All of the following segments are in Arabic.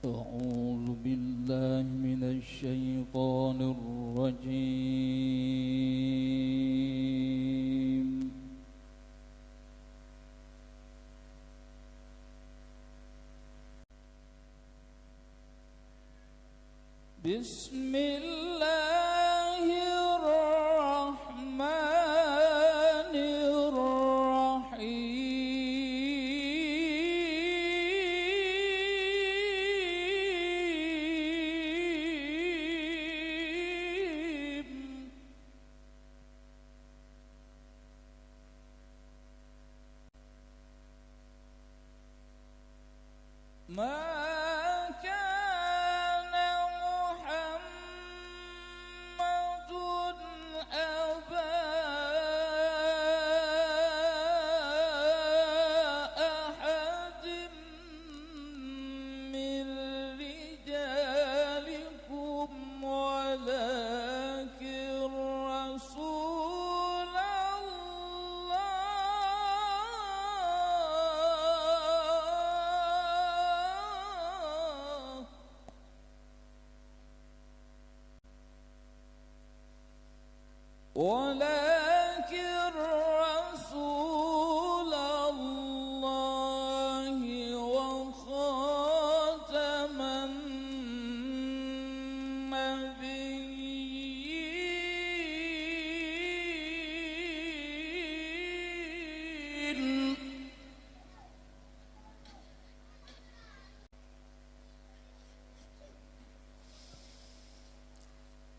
أعوذ بالله من الشيطان الرجيم. بسم الله الرحمن الرحيم. ما كان محمد أبا أحد من رجالكم ولكن رسول الله وخاتم النبيين.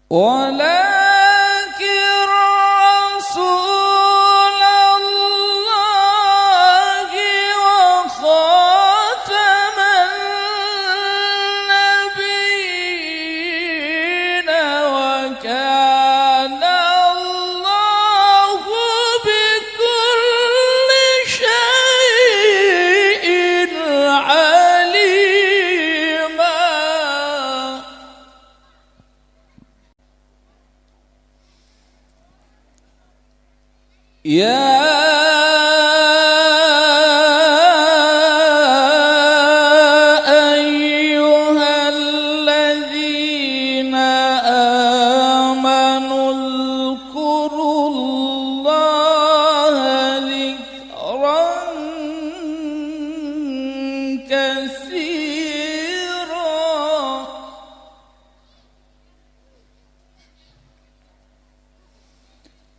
ولكن رسول الله وخاتم النبيين وكان الله بكل شيء عليما. يا أيها الذين آمنوا اذكروا الله ذكرا كثيرا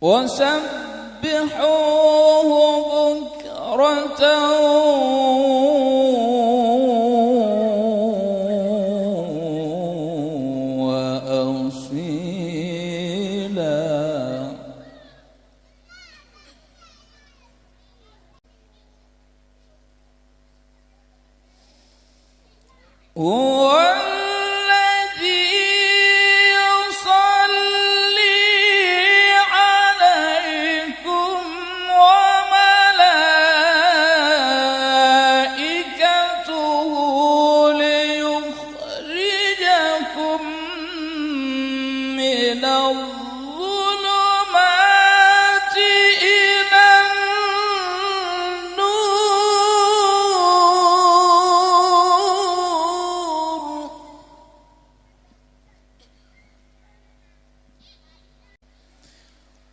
وسبحوه بكرة وأصيلا. هو الذي يصلي عليكم وملائكته ليخرجكم من الظلمات إلى النور.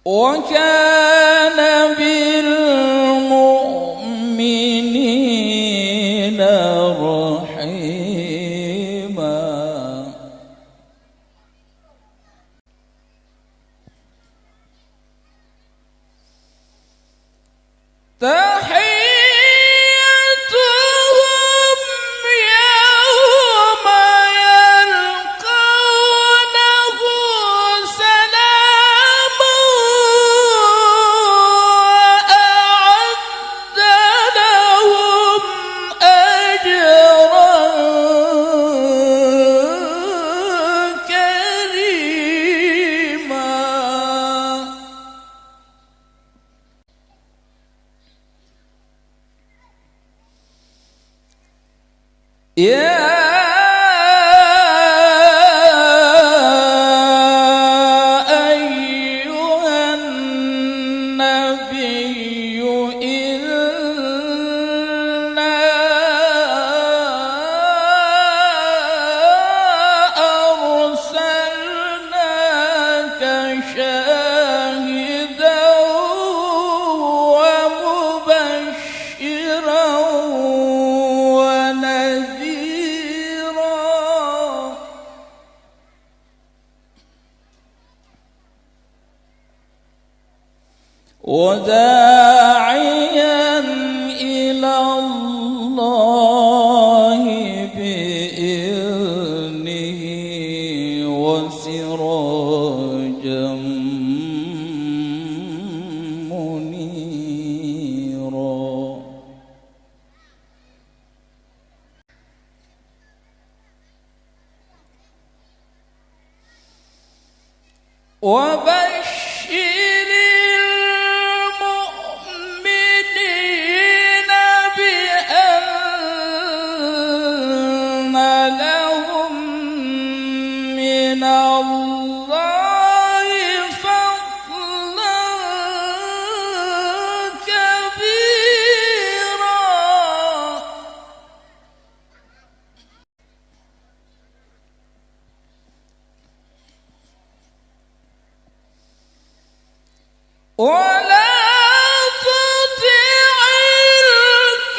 وكان بالمؤمنين رحيما. تحيتهم يوم يلقونه سلام وأعد لهم أجرا كريما. يا أيها النبي إنا وداعيا إلى الله بإذنه وسراجا منيرا. وبشر المؤمنين بأن لهم من الله فضلا كبيرا. ولا تطع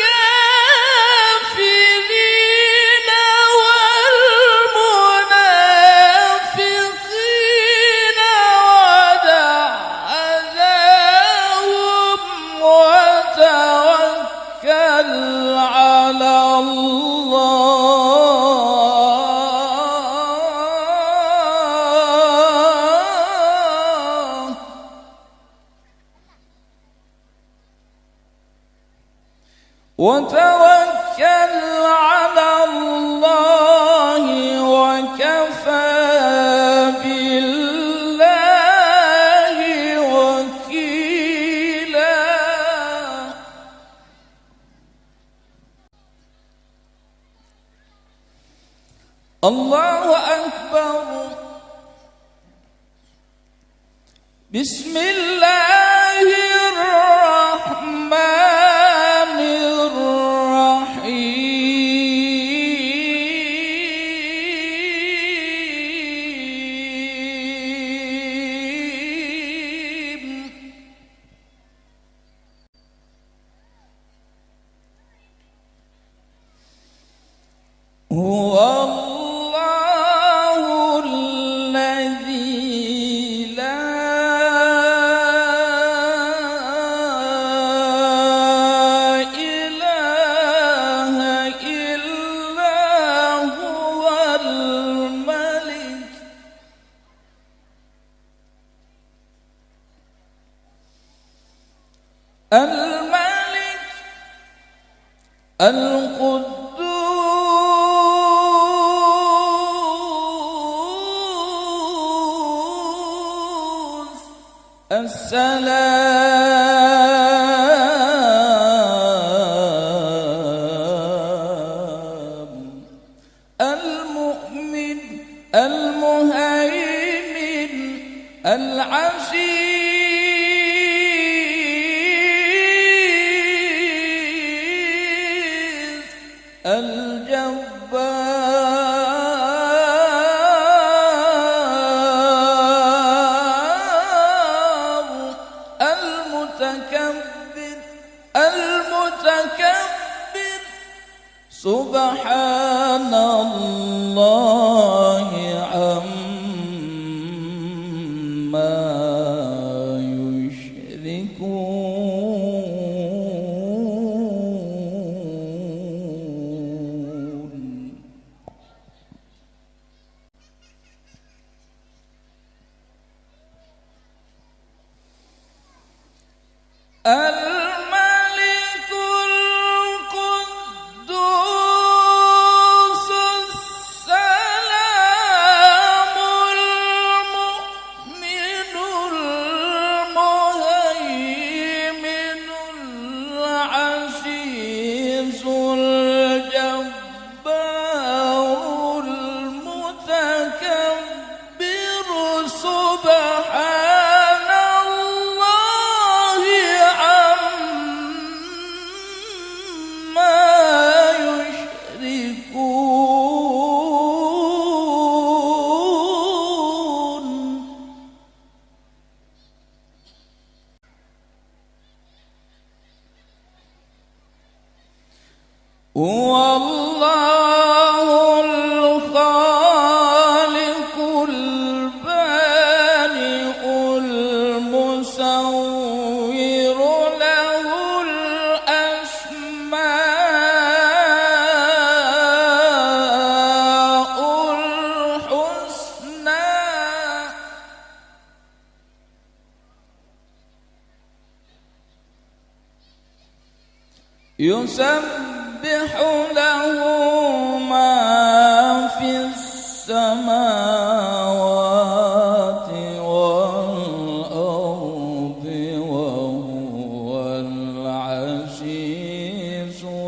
الكافرين والمنافقين ودع أذاهم وتوكل على الله. وتوكل على الله وكفى بالله وكيلا. الله أكبر. بسم الله الرحمن الرحيم. هو الله الذي لا إله إلا هو الملك القدوس السلام المؤمن المهيمن العزيز الجبار المتكبر سبحان الله عما يشركون. الملك القدوس السلام المؤمن المهيمن العزيز الجبار المتكبر سبحان الله عما يشركون. هو الله الخالق البارئ المصور يسبح له ما في السماوات والأرض وهو العزيز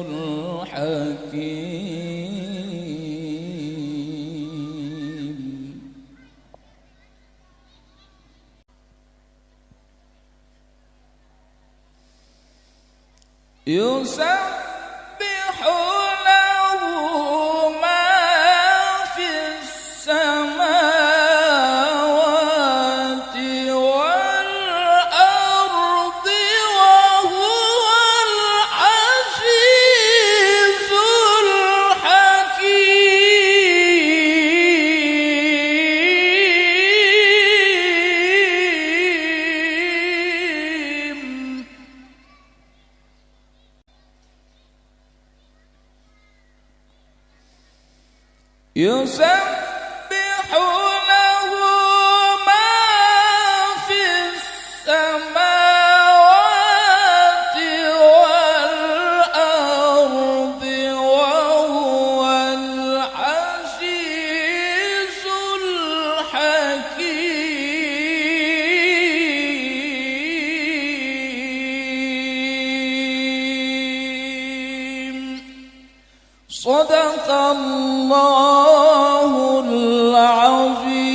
الحكيم. يسبح له ما في السماوات والأرض وهو العزيز الحكيم. يسبح له ما في السماوات والأرض وهو العزيز الحكيم. صدق الله العظيم.